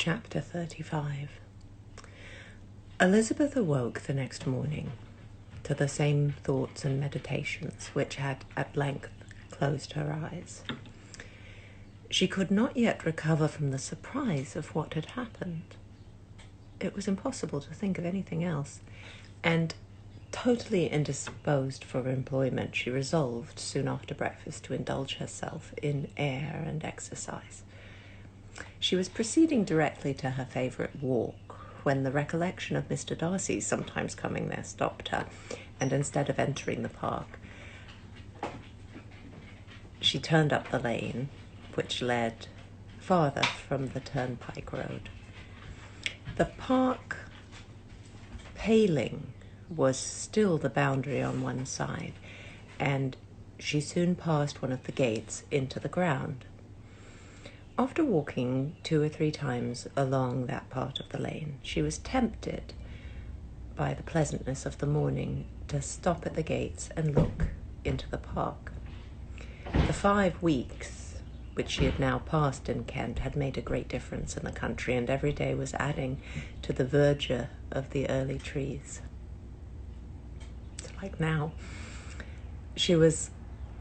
Chapter 35. Elizabeth awoke the next morning to the same thoughts and meditations which had at length closed her eyes. She could not yet recover from the surprise of what had happened. It was impossible to think of anything else, and totally indisposed for employment, she resolved soon after breakfast to indulge herself in air and exercise. She was proceeding directly to her favourite walk when the recollection of Mr. Darcy sometimes coming there stopped her, and instead of entering the park, she turned up the lane which led farther from the turnpike road. The park paling was still the boundary on one side, and she soon passed one of the gates into the ground. After walking 2 or 3 times along that part of the lane, she was tempted by the pleasantness of the morning to stop at the gates and look into the park. The 5 weeks which she had now passed in Kent had made a great difference in the country, and every day was adding to the verdure of the early trees. Like now, she was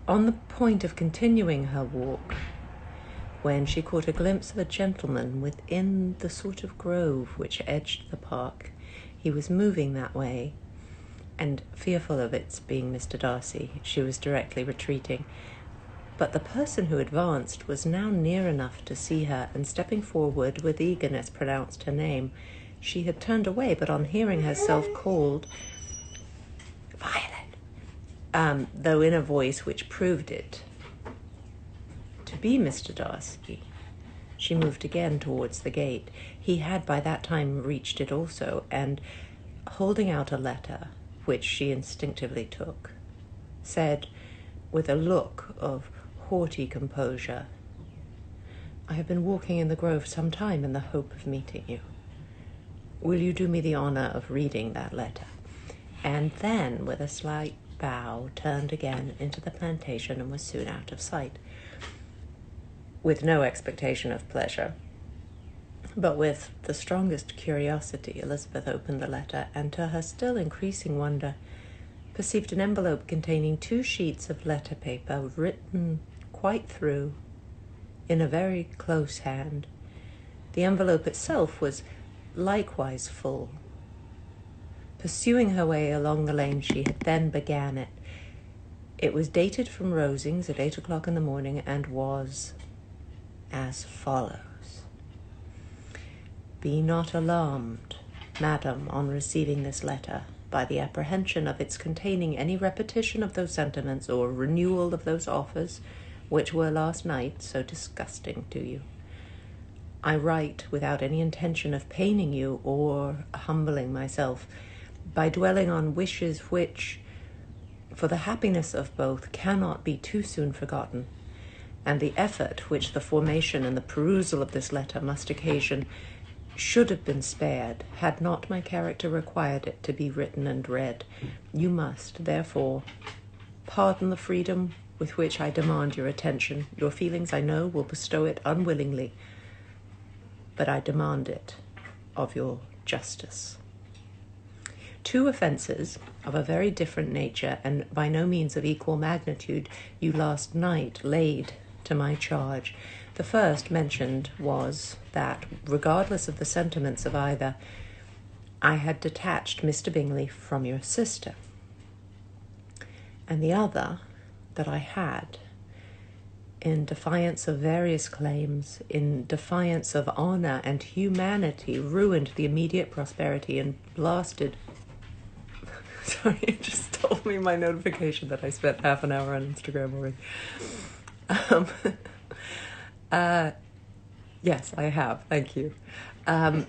on the point of continuing her walk when she caught a glimpse of a gentleman within the sort of grove which edged the park. He was moving that way, and fearful of its being Mr. Darcy, she was directly retreating. But the person who advanced was now near enough to see her, and stepping forward with eagerness pronounced her name. She had turned away, but on hearing herself called Violet, though in a voice which proved it to be Mr. Darcy, she moved again towards the gate. He had by that time reached it also, and holding out a letter, which she instinctively took, said with a look of haughty composure, "I have been walking in the grove some time in the hope of meeting you. Will you do me the honour of reading that letter?" And then, with a slight bow, turned again into the plantation and was soon out of sight. With no expectation of pleasure, but with the strongest curiosity, Elizabeth opened the letter, and to her still increasing wonder, perceived an envelope containing 2 sheets of letter paper written quite through in a very close hand. The envelope itself was likewise full. Pursuing her way along the lane, she then began it. It was dated from Rosings at 8 o'clock in the morning, and was as follows: "Be not alarmed, madam, on receiving this letter, by the apprehension of its containing any repetition of those sentiments or renewal of those offers which were last night so disgusting to you. I write without any intention of paining you or humbling myself, by dwelling on wishes which, for the happiness of both, cannot be too soon forgotten, and the effort which the formation and the perusal of this letter must occasion should have been spared, had not my character required it to be written and read. You must, therefore, pardon the freedom with which I demand your attention. Your feelings, I know, will bestow it unwillingly, but I demand it of your justice. 2 offences of a very different nature, and by no means of equal magnitude, you last night laid to my charge. The first mentioned was that, regardless of the sentiments of either, I had detached Mr. Bingley from your sister, and the other, that I had, in defiance of various claims, in defiance of honour and humanity, ruined the immediate prosperity and blasted... Sorry, it just told me my notification that I spent half an hour on Instagram already. Yes, I have. Thank you. And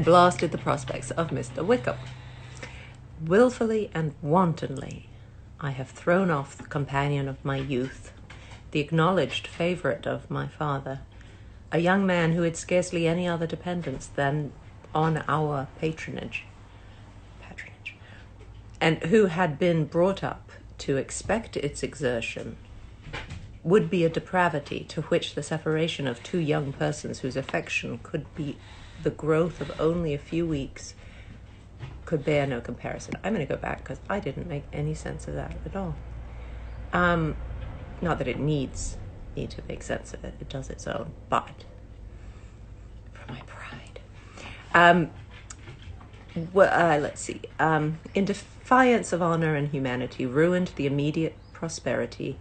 blasted the prospects of Mr. Wickham. Wilfully and wantonly, I have thrown off the companion of my youth, the acknowledged favourite of my father, a young man who had scarcely any other dependence than on our patronage, and who had been brought up to expect its exertion, would be a depravity to which the separation of two young persons whose affection could be the growth of only a few weeks could bear no comparison. I'm going to go back because I didn't make any sense of that at all. Not that it needs me to make sense of it. It does its own. But for my pride. Let's see. In defiance of honor and humanity, ruined the immediate prosperity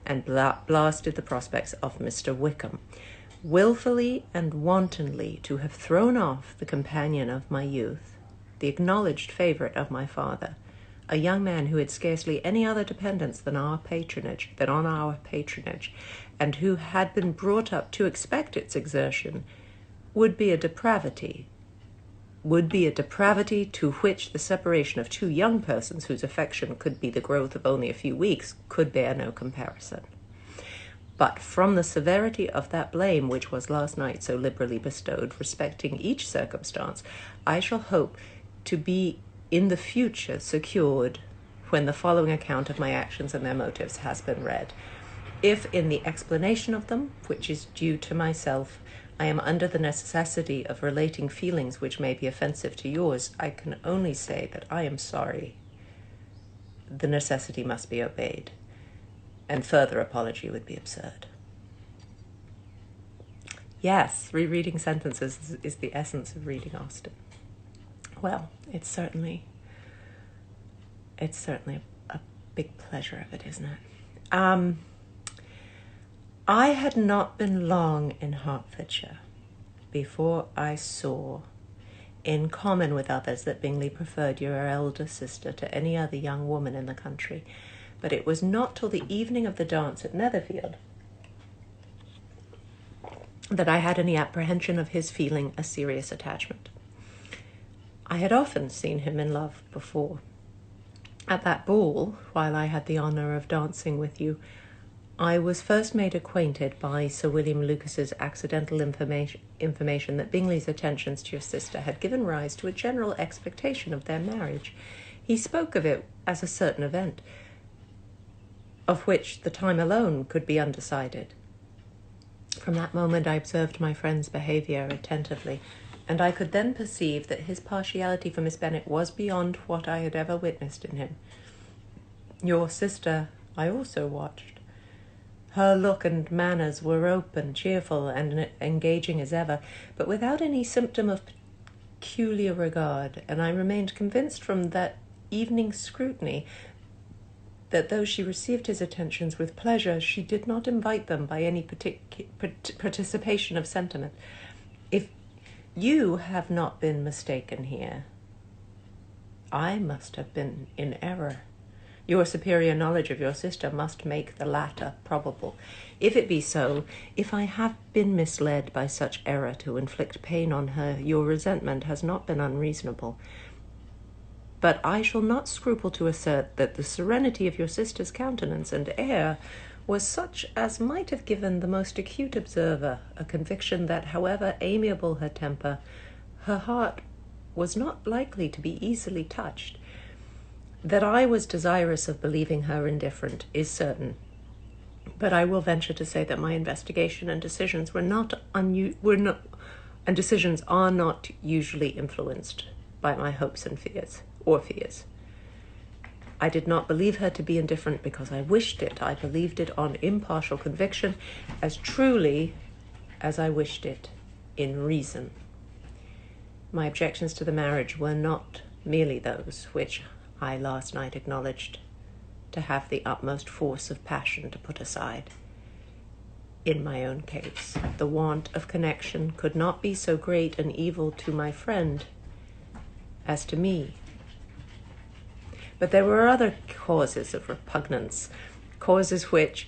and blasted the prospects of Mr. Wickham. Willfully and wantonly to have thrown off the companion of my youth, the acknowledged favourite of my father, a young man who had scarcely any other dependence than on our patronage, and who had been brought up to expect its exertion, would be a depravity to which the separation of two young persons whose affection could be the growth of only a few weeks could bear no comparison. But from the severity of that blame which was last night so liberally bestowed respecting each circumstance, I shall hope to be in the future secured when the following account of my actions and their motives has been read. If in the explanation of them, which is due to myself, I am under the necessity of relating feelings which may be offensive to yours, I can only say that I am sorry. The necessity must be obeyed, and further apology would be absurd. Yes, rereading sentences is the essence of reading Austen. Well, it's certainly a big pleasure of it, isn't it? I had not been long in Hertfordshire before I saw, in common with others, that Bingley preferred your elder sister to any other young woman in the country, but it was not till the evening of the dance at Netherfield that I had any apprehension of his feeling a serious attachment. I had often seen him in love before. At that ball, while I had the honour of dancing with you, I was first made acquainted by Sir William Lucas's accidental information that Bingley's attentions to your sister had given rise to a general expectation of their marriage. He spoke of it as a certain event, of which the time alone could be undecided. From that moment I observed my friend's behaviour attentively, and I could then perceive that his partiality for Miss Bennet was beyond what I had ever witnessed in him. Your sister I also watched. Her look and manners were open, cheerful, and engaging as ever, but without any symptom of peculiar regard, and I remained convinced from that evening's scrutiny that though she received his attentions with pleasure, she did not invite them by any participation of sentiment. If you have not been mistaken here, I must have been in error. Your superior knowledge of your sister must make the latter probable. If it be so, if I have been misled by such error to inflict pain on her, your resentment has not been unreasonable. But I shall not scruple to assert that the serenity of your sister's countenance and air was such as might have given the most acute observer a conviction that, however amiable her temper, her heart was not likely to be easily touched. That I was desirous of believing her indifferent is certain, but I will venture to say that my investigation and decisions decisions are not usually influenced by my hopes and fears. I did not believe her to be indifferent because I wished it. I believed it on impartial conviction, as truly as I wished it in reason. My objections to the marriage were not merely those which I last night acknowledged to have the utmost force of passion to put aside. In my own case, the want of connection could not be so great an evil to my friend as to me. But there were other causes of repugnance, causes which,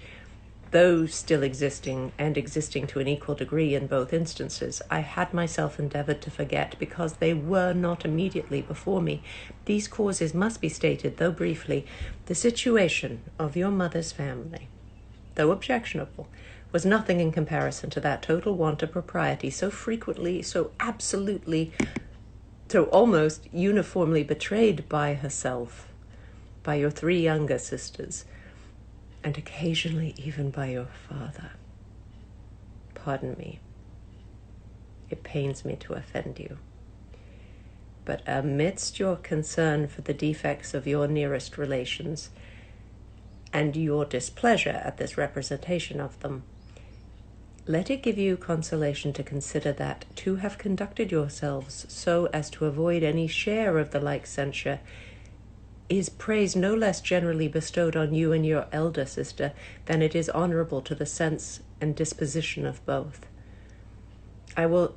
though still existing, and existing to an equal degree in both instances, I had myself endeavoured to forget, because they were not immediately before me. These causes must be stated, though briefly. The situation of your mother's family, though objectionable, was nothing in comparison to that total want of propriety so frequently, so absolutely, so almost uniformly betrayed by herself by your 3 younger sisters, and occasionally even by your father. Pardon me. It pains me to offend you. But amidst your concern for the defects of your nearest relations, and your displeasure at this representation of them, let it give you consolation to consider that to have conducted yourselves so as to avoid any share of the like censure is praise no less generally bestowed on you and your elder sister than it is honourable to the sense and disposition of both. I will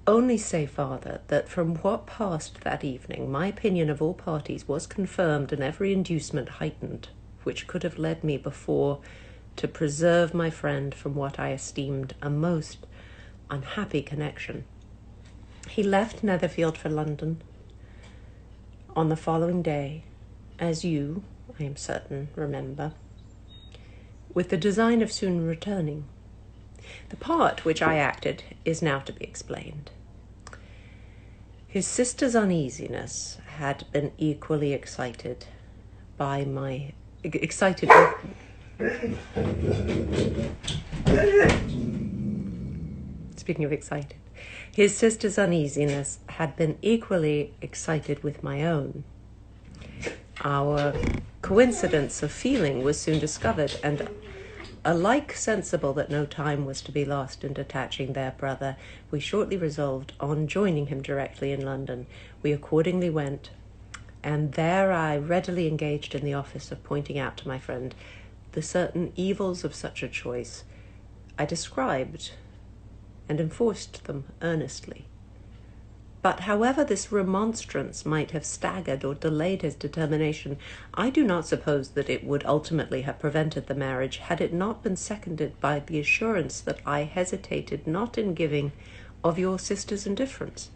only say farther that from what passed that evening, my opinion of all parties was confirmed and every inducement heightened, which could have led me before to preserve my friend from what I esteemed a most unhappy connection. He left Netherfield for London on the following day, as you, I am certain, remember, with the design of soon returning. The part which I acted is now to be explained. His sister's uneasiness had been equally excited by my... Speaking of excited, his sister's uneasiness had been equally excited with my own. Our coincidence of feeling was soon discovered, and alike sensible that no time was to be lost in detaching their brother, we shortly resolved on joining him directly in London. We accordingly went, and there I readily engaged in the office of pointing out to my friend the certain evils of such a choice. I described and enforced them earnestly. But however this remonstrance might have staggered or delayed his determination, I do not suppose that it would ultimately have prevented the marriage had it not been seconded by the assurance that I hesitated not in giving of your sister's indifference.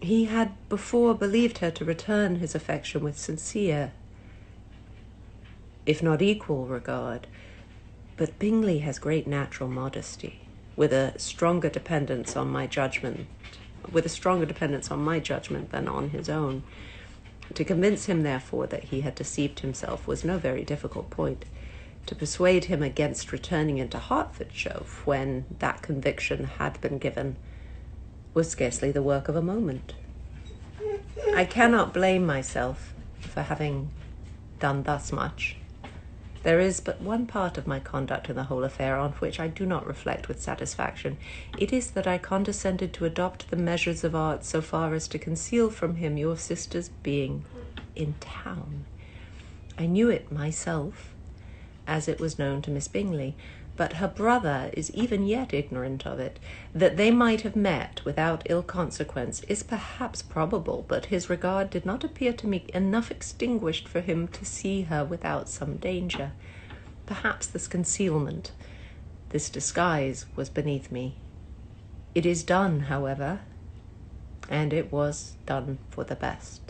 He had before believed her to return his affection with sincere, if not equal, regard, but Bingley has great natural modesty, with a stronger dependence on my judgment than on his own. To convince him, therefore, that he had deceived himself was no very difficult point. To persuade him against returning into Hertfordshire when that conviction had been given was scarcely the work of a moment. I cannot blame myself for having done thus much. There is but one part of my conduct in the whole affair on which I do not reflect with satisfaction. It is that I condescended to adopt the measures of art so far as to conceal from him your sister's being in town. I knew it myself, as it was known to Miss Bingley, but her brother is even yet ignorant of it. That they might have met without ill consequence is perhaps probable, but his regard did not appear to me enough extinguished for him to see her without some danger. Perhaps this concealment, this disguise, was beneath me. It is done, however, and it was done for the best.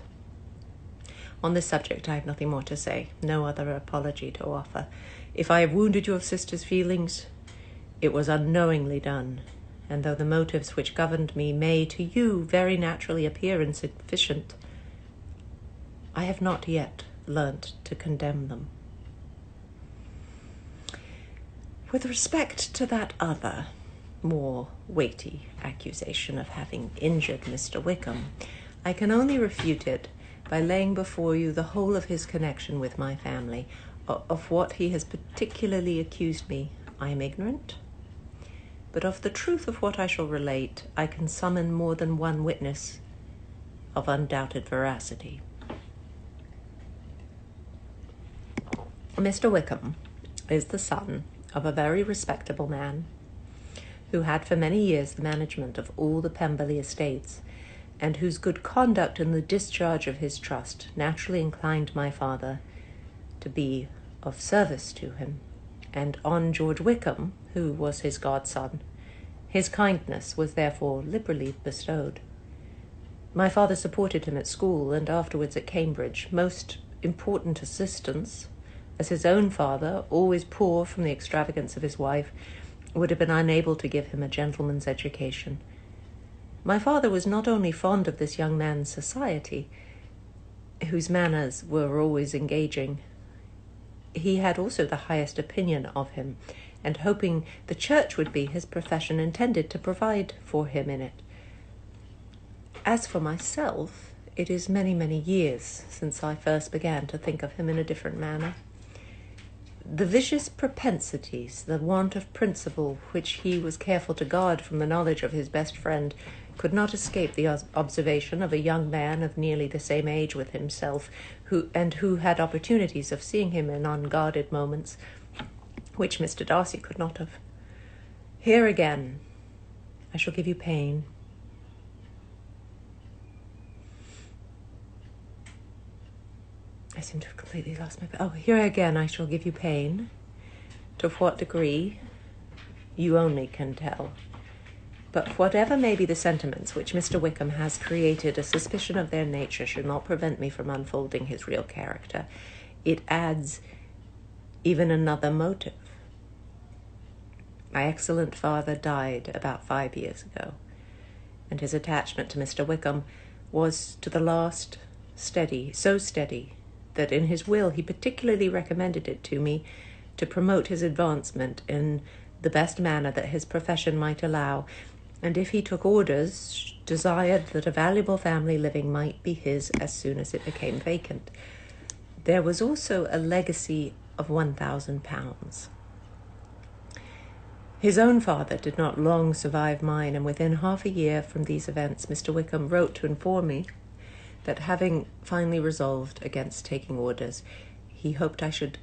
On this subject I have nothing more to say, no other apology to offer. If I have wounded your sister's feelings, it was unknowingly done, and though the motives which governed me may to you very naturally appear insufficient, I have not yet learnt to condemn them. With respect to that other, more weighty accusation of having injured Mr. Wickham, I can only refute it by laying before you the whole of his connection with my family. Of what he has particularly accused me, I am ignorant, but of the truth of what I shall relate, I can summon more than one witness of undoubted veracity. Mr. Wickham is the son of a very respectable man, who had for many years the management of all the Pemberley estates, and whose good conduct in the discharge of his trust naturally inclined my father to be of service to him, and on George Wickham, who was his godson, his kindness was therefore liberally bestowed. My father supported him at school and afterwards at Cambridge, most important assistance, as his own father, always poor from the extravagance of his wife, would have been unable to give him a gentleman's education. My father was not only fond of this young man's society, whose manners were always engaging. He had also the highest opinion of him, and hoping the church would be his profession, intended to provide for him in it. As for myself, it is many, many years since I first began to think of him in a different manner. The vicious propensities, the want of principle, which he was careful to guard from the knowledge of his best friend, could not escape the observation of a young man of nearly the same age with himself, who had opportunities of seeing him in unguarded moments, which Mr. Darcy could not have. Here again, I shall give you pain. I seem to have completely lost my... Oh, here again I shall give you pain. To what degree, you only can tell. But whatever may be the sentiments which Mr. Wickham has created, a suspicion of their nature should not prevent me from unfolding his real character. It adds even another motive. My excellent father died about 5 years ago, and his attachment to Mr. Wickham was to the last steady, so steady, that in his will he particularly recommended it to me to promote his advancement in the best manner that his profession might allow, and if he took orders, desired that a valuable family living might be his as soon as it became vacant. There was also a legacy of £1,000. His own father did not long survive mine, and within half a year from these events Mr. Wickham wrote to inform me that, having finally resolved against taking orders, he hoped I should...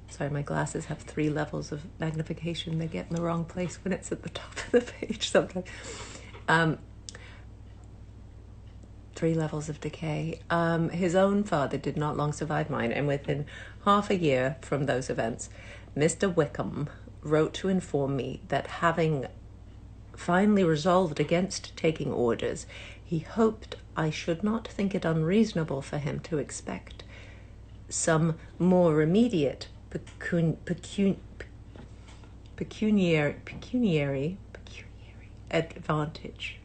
Sorry, my glasses have 3 levels of magnification. They get in the wrong place when it's at the top of the page sometimes. 3 levels of decay. His own father did not long survive mine, and within half a year from those events, Mr. Wickham wrote to inform me that, having finally resolved against taking orders, he hoped I should not think it unreasonable for him to expect some more immediate pecuniary advantage.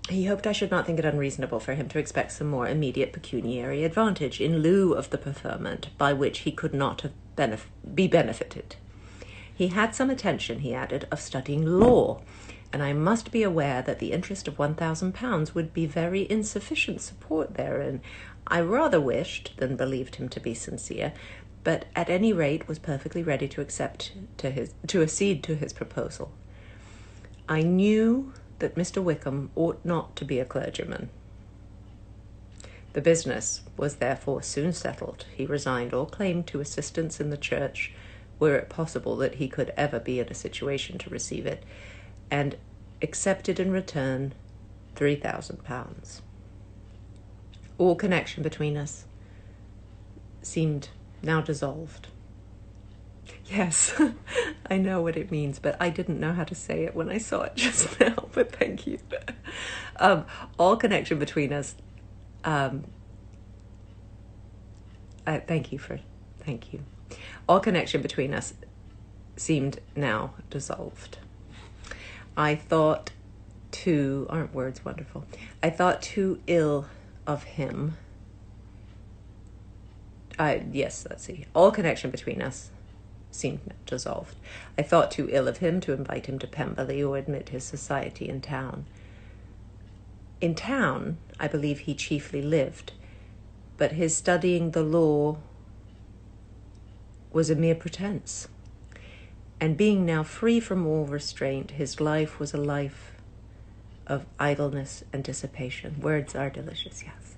He hoped I should not think it unreasonable for him to expect some more immediate pecuniary advantage in lieu of the preferment by which he could not have be benefited. He had some intention, he added, of studying law, and I must be aware that the interest of £1,000 would be very insufficient support therein. I rather wished than believed him to be sincere, but at any rate was perfectly ready to accede to his proposal. I knew that Mr. Wickham ought not to be a clergyman. The business was therefore soon settled. He resigned all claim to assistance in the church, were it possible that he could ever be in a situation to receive it, and accepted in return £3,000. All connection between us seemed now dissolved. Yes, I know what it means, but I didn't know how to say it when I saw it just now, but thank you. All connection between us, thank you. All connection between us seemed now dissolved. I thought aren't words wonderful? I thought too ill of him. All connection between us seemed dissolved. I thought too ill of him to invite him to Pemberley or admit his society in town. In town, I believe he chiefly lived, but his studying the law was a mere pretense. And being now free from all restraint, his life was a life of idleness and dissipation. Words are delicious, yes.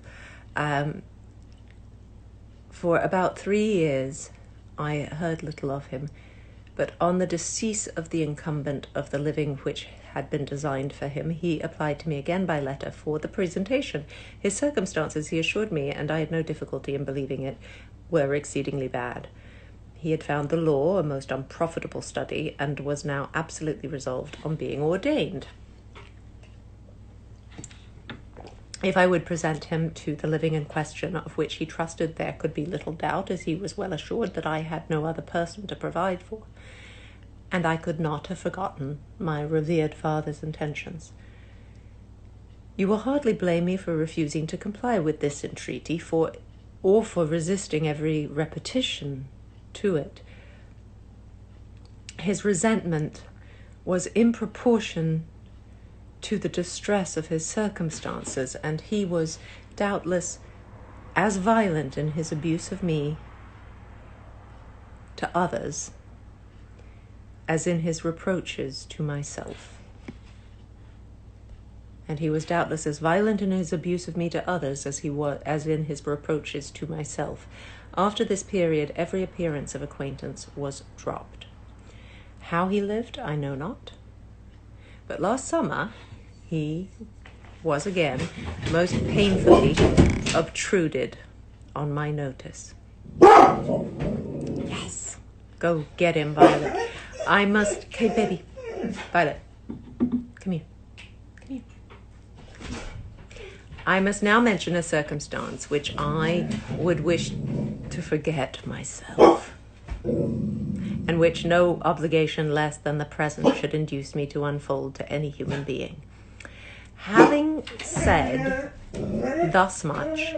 For about 3 years, I heard little of him, but on the decease of the incumbent of the living which had been designed for him, he applied to me again by letter for the presentation. His circumstances, he assured me, and I had no difficulty in believing it, were exceedingly bad. He had found the law a most unprofitable study, and was now absolutely resolved on being ordained. If I would present him to the living in question, of which he trusted there could be little doubt, as he was well assured that I had no other person to provide for, and I could not have forgotten my revered father's intentions. You will hardly blame me for refusing to comply with this entreaty, or for resisting every repetition to it. His resentment was in proportion to the distress of his circumstances, and he was doubtless as violent in his abuse of me to others as in his reproaches to myself. And he was doubtless as violent in his abuse of me to others as in his reproaches to myself. After this period, every appearance of acquaintance was dropped. How he lived, I know not. But last summer, he was again most painfully obtruded on my notice. Yes, go get him, Violet. Okay, baby. Violet, come here. I must now mention a circumstance which I would wish to forget myself, and which no obligation less than the present should induce me to unfold to any human being. Having said thus much,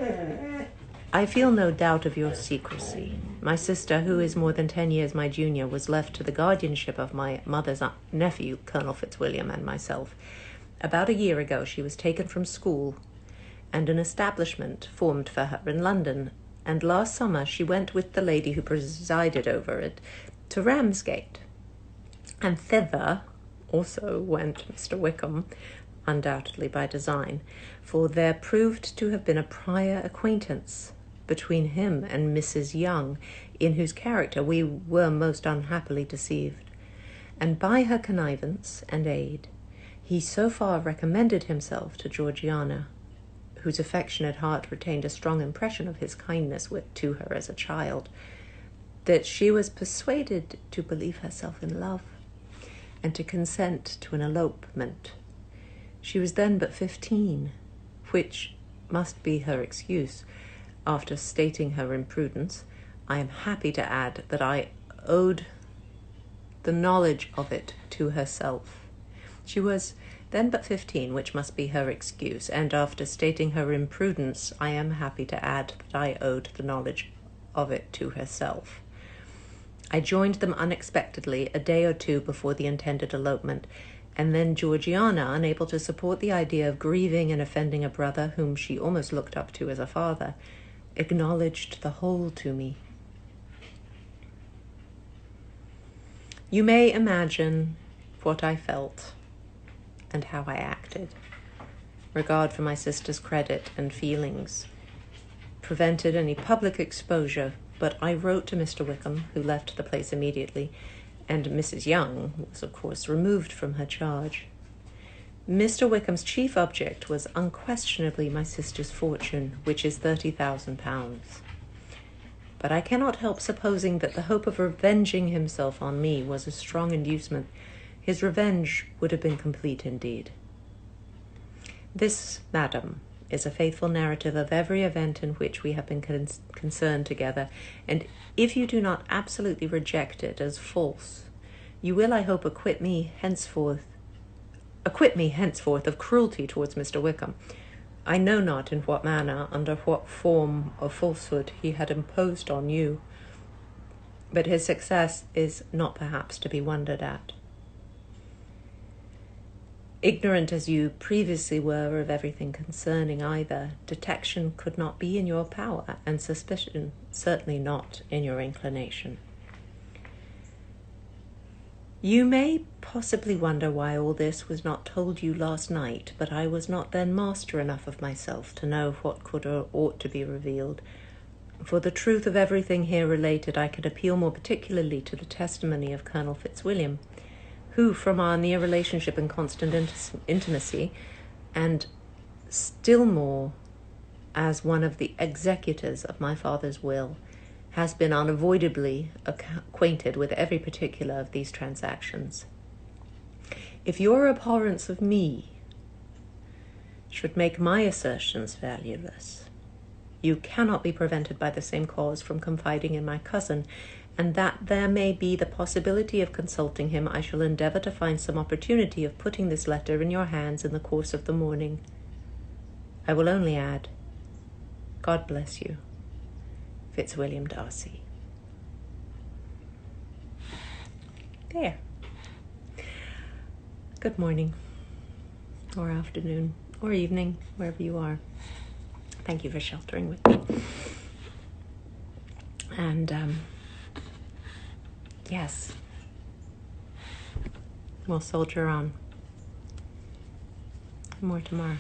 I feel no doubt of your secrecy. My sister, who is more than 10 years my junior, was left to the guardianship of my mother's nephew, Colonel Fitzwilliam, and myself. About a year ago, she was taken from school, and an establishment formed for her in London, and last summer she went with the lady who presided over it to Ramsgate, and thither also went Mr. Wickham, undoubtedly by design, for there proved to have been a prior acquaintance between him and Mrs. Young, in whose character we were most unhappily deceived, and by her connivance and aid he so far recommended himself to Georgiana, whose affectionate heart retained a strong impression of his kindness to her as a child, that she was persuaded to believe herself in love, and to consent to an elopement. She was then but 15, which must be her excuse. After stating her imprudence, I am happy to add that I owed the knowledge of it to herself. She was then but 15, which must be her excuse, and after stating her imprudence, I am happy to add that I owed the knowledge of it to herself. I joined them unexpectedly a day or two before the intended elopement, and then Georgiana, unable to support the idea of grieving and offending a brother whom she almost looked up to as a father, acknowledged the whole to me. You may imagine what I felt and how I acted. Regard for my sister's credit and feelings prevented any public exposure, but I wrote to Mr. Wickham, who left the place immediately, and Mrs. Young was, of course, removed from her charge. Mr. Wickham's chief object was unquestionably my sister's fortune, which is £30,000. But I cannot help supposing that the hope of revenging himself on me was a strong inducement. His revenge would have been complete indeed. This, madam, is a faithful narrative of every event in which we have been concerned together, and if you do not absolutely reject it as false, you will, I hope, acquit me henceforth of cruelty towards Mr. Wickham. I know not in what manner, under what form of falsehood he had imposed on you, but his success is not perhaps to be wondered at. Ignorant as you previously were of everything concerning either, detection could not be in your power, and suspicion certainly not in your inclination. You may possibly wonder why all this was not told you last night, but I was not then master enough of myself to know what could or ought to be revealed. For the truth of everything here related, I could appeal more particularly to the testimony of Colonel Fitzwilliam, who, from our near relationship and constant intimacy, and still more as one of the executors of my father's will, has been unavoidably acquainted with every particular of these transactions. If your abhorrence of me should make my assertions valueless, you cannot be prevented by the same cause from confiding in my cousin, and that there may be the possibility of consulting him, I shall endeavour to find some opportunity of putting this letter in your hands in the course of the morning. I will only add, God bless you, Fitzwilliam Darcy. There. Good morning, or afternoon, or evening, wherever you are. Thank you for sheltering with me. And, yes, we'll soldier on. More tomorrow.